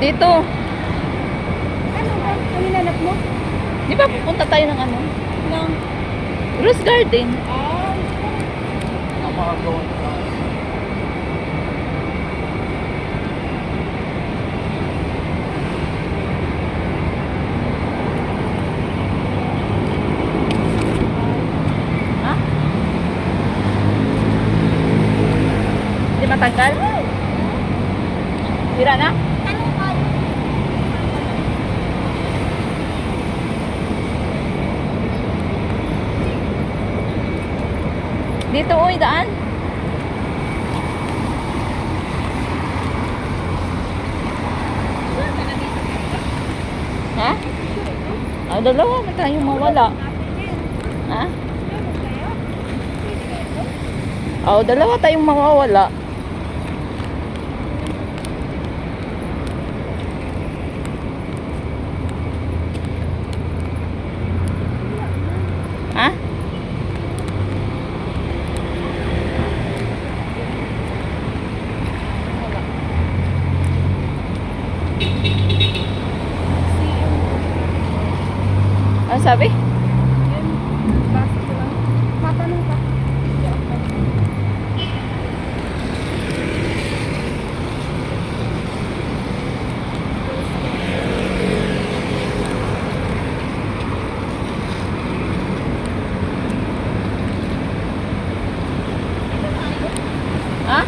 Dito. Ano ba? Ano hinanap mo? Di ba pupunta tayo ng ano? Ng... Rose Garden. Napakagawa na tayo. Ha? Di matanggal? Sira na? Dito, uy, daan. Ha? Ah, dalawa na tayong mawala. Ha? Oh, dalawa tayong mawawala. Ha? Ano sabi? Basta ko lang. Matanong ka. Ha?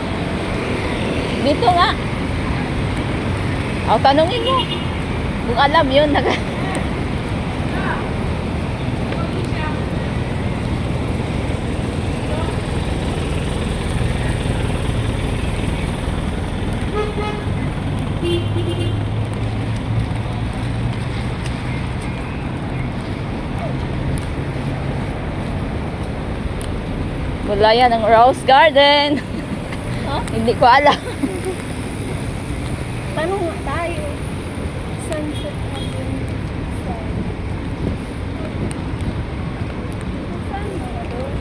Dito nga. O, tanungin mo. Kung alam yun, wala yan ang Rose Garden. Ha? Hindi ko alam. Tanong nga tayo. Sunset natin. Saan ba doon?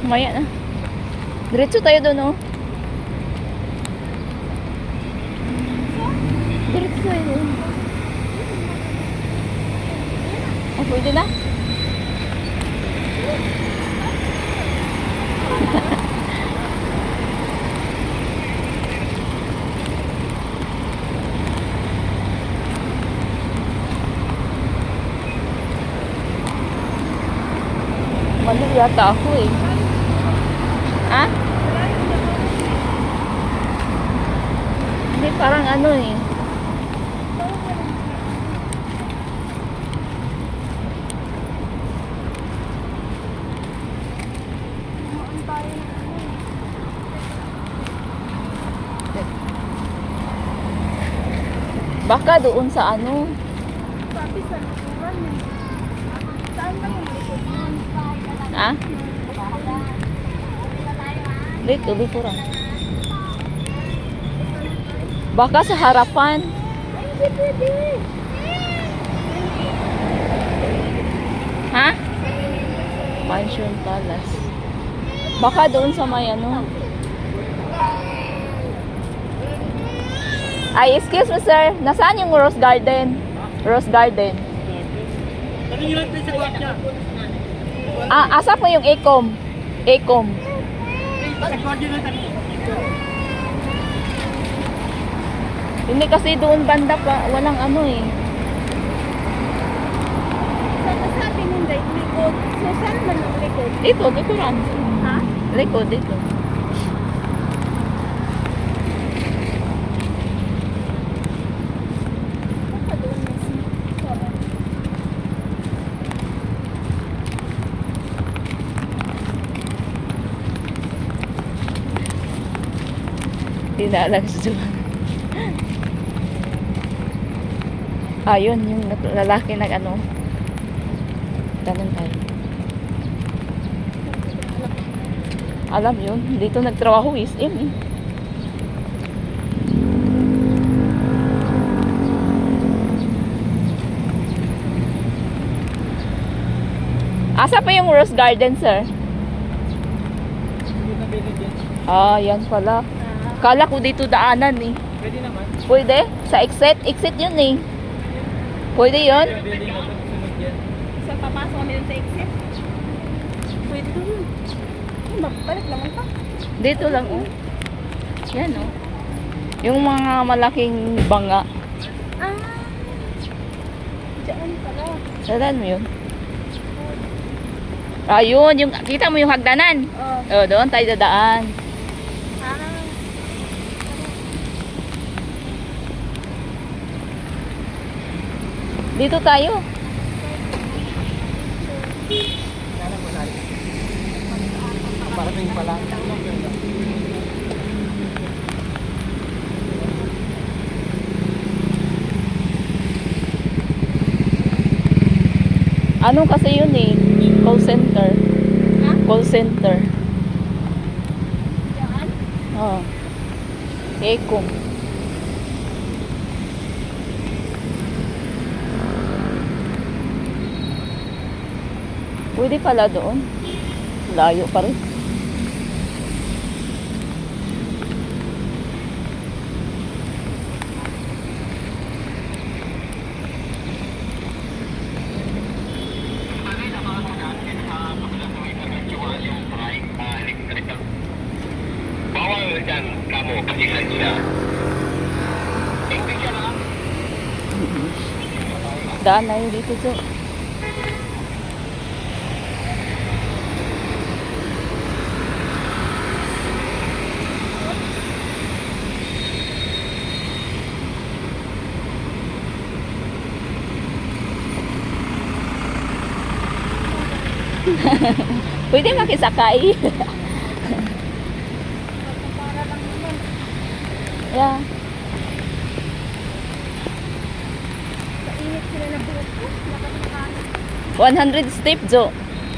Maya na. Diretso tayo doon, oh. Diretso tayo doon. Ah, pwede na? Mali yata ako eh. Ha? Hindi, parang ano eh. Baka doon sa ano. Sabi sa likuran eh. Saan ba yung likuran? Ha? Dito, likuran. Baka sa harapan. Hindi pwede. Ha? Mansion Palace. Baka doon sa may ano. Ay, excuse me sir. Nasaan yung Rose Garden? Rose Garden. Tanungin natin sa kwartya. Ah, asa po yung Ecom? Ecom. Sa kwartya na tanungin. Hindi kasi doon banda pa. Walang ano eh. Saan sabi nung likod? So saan man ang likod? Dito, likuran. Ha? Likod, dito. Baka doon mismo. Sorry. Hindi na alam si Juan. Ayun, yung lalaki nag ano. Tanong tayo. Alam yun, dito nagtrabaho SM eh. Asa pa yung Rose Garden, sir? Hindi na bilid yan. Ah, yan pala. Kala ko dito daanan eh. Pwede naman. Pwede? Sa exit? Exit yun eh. Pwede yun? Yung building na ito, sunod yan. So, papasok kami dun sa exit. Pwede doon. Balik naman pa. Dito lang oh. Yan oh. Yung mga malaking banga. Ah! Diyan pala. Saan mo yun? Ayun, yung, kita mo yung hagdanan. Oh. Oh, doon tayo dadaan. Ah. Dito tayo. Kala mo natin. Parating pala. Ano kasi yun eh? Call center. Ha? Call center. Diyan? Oh. Eko. Pwede pala doon. Layo pa rin. Bawal dyan kamu pagiging siya. English lang. Daan na yun dito, so. Pwede makisakay. Para lang naman. Yeah. Mainit sila na buhok ko. Nakatakahan. 100 step, Jo.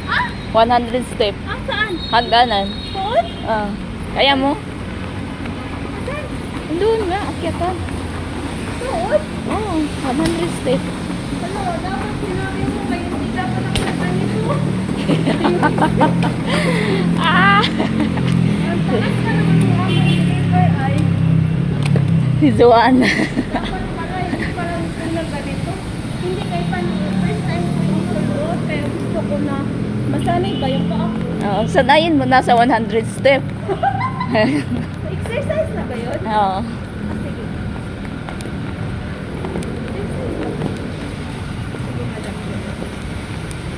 Ah? 100 step. Ah, saan? Hagdanan. Doon? Ah. Kaya mo? Saan? Doon nga, akyatan. Doon? Oh, 100 step. Ano, dapat sinabi mo kayo, hindi dapat ako nagkanito. Ah! Ang takas ka naman mo ako i-deliver ay Si Joanna. dapat pala, hindi pala gusto na ganito. Hindi kayo pa first time ko yung sulod, pero gusto ko na masanay ba yung paa ko? Oh, sanayin mo na sa 100 step. Exercise na ba yun? Oo. Ah, sige. Exercise na. Sige, madam.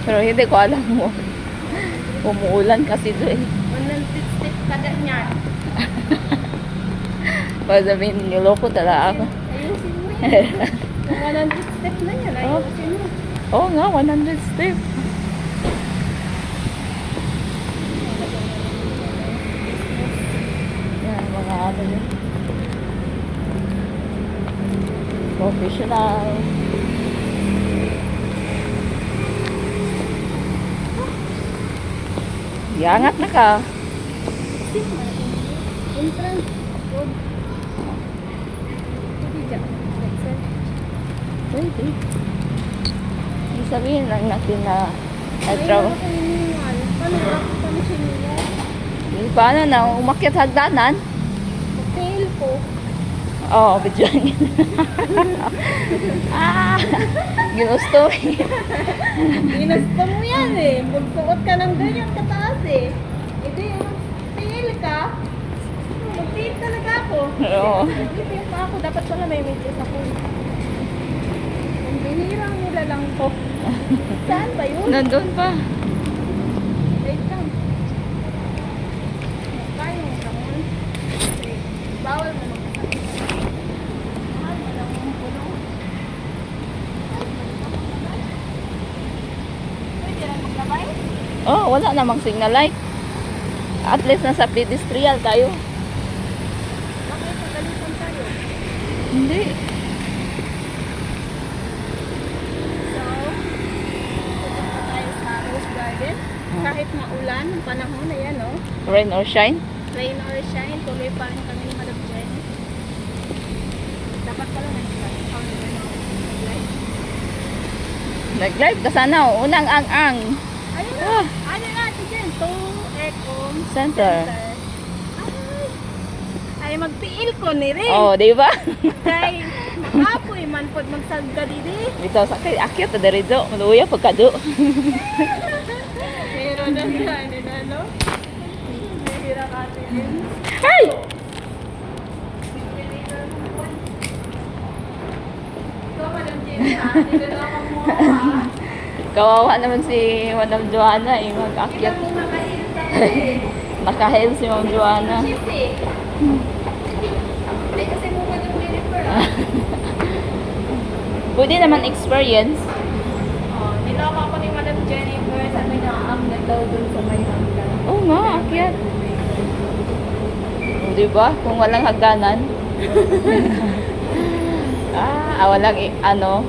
Pero hindi ko alam mo. Umuulan kasi doon. 100 step kada niya. Pag sabihin, niloko talaga ako. Ayusin mo yan. Kung 100 step na yan, ayusin mo. Oo nga, 100 step. Yan, mga ano yun. Professional. Yangat na ka. Entrance. Road. Pwede dyan. That's it. Pwede. Ibig sabihin lang natin na Ay, travel. wala kayo niyan. Paano ako kami sinila? Paano na, umakyat hagdanan? Hotel ko. Oo, bigyan. Ah! Ginusto eh. Ginusto mo yan eh. Magsuot ka ng ganyan kataas eh. Hindi, mag-tail ka. Mag-tail talaga ako. Oo. Mag-tail pa ako. Dapat pala may medyas ako. Ang binirang nila lang ko. Saan ba yun? Nandun pa. Wait lang. Tayo mo kamon. Bawal mo magkasama. Mahal mo lang ang puno. Pwede lang maglabay? Oh, wala namang signal light. At least nasa pedestrian tayo. Bakit pagalitan tayo? Hindi. So, pupunta tayo sa Rose Garden. Kahit maulan, ang panahon na yan, no? Rain or shine. Rain or shine, tuloy pa rin kami ni Madam Jenny. Dapat pala nag-live. Nag-live ka sana. Oh. Unang ang-ang. Ay, Ayun na. Ah. Ano na, Jen? 2 Ecom Center. Ay, magtiil ko ni rin. Oh, di ba? Kay, makapoy man pod magsagga didi. Bitaw sa kay akyat ta diri do. Maluya pagkado. Pero na siya, no? Mahira ka rin. Ay! So, Madam Jen, ha? Nilalaman mo, ha? Kawawa naman si Madam Joanna eh, mag-akyat. Ilang mo makail sa eh. Nakahill si Ma'am Joanna. Shit eh. Ay, kasi mo Madam Jennifer, ah. Pwede naman experience. Oh, niloko ko ni Madam Jennifer. Sabi niya, ang daw dun sa may hanggan. Oo nga, akyat. Di ba? Kung walang hagdanan. Walang ano.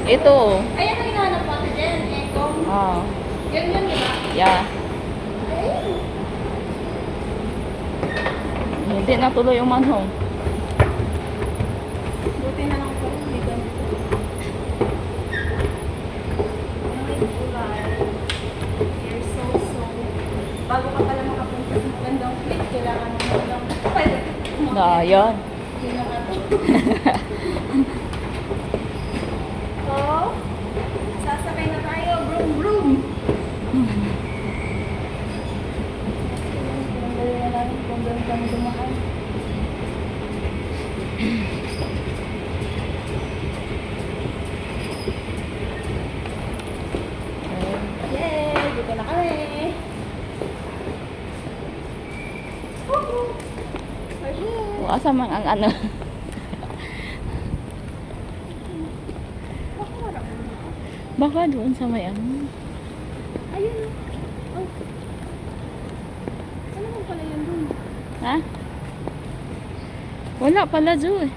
Ito. Ayan ang hinahanap mo, Ate Jen. Ecom. Ah, Yun yun, di ba? yeah. Hindi na tuloy yung manhong. Buti na lang po. Hindi ganito. Ay, kulay. You're so. Bago ka pala makapunta sa magandang fit, kailangan mo magandang pwede. Na, yan. Yun na nga to. So, sasakay na tayo. Broom, broom. Kung doon kami dumaan. Yay! Dito na kami. Woohoo! Ayun! Asa man ang ano. Baka doon sa may ano. Ayun! Oh. Ano mo pala yun dun? Ha? Wala pala, Jo eh.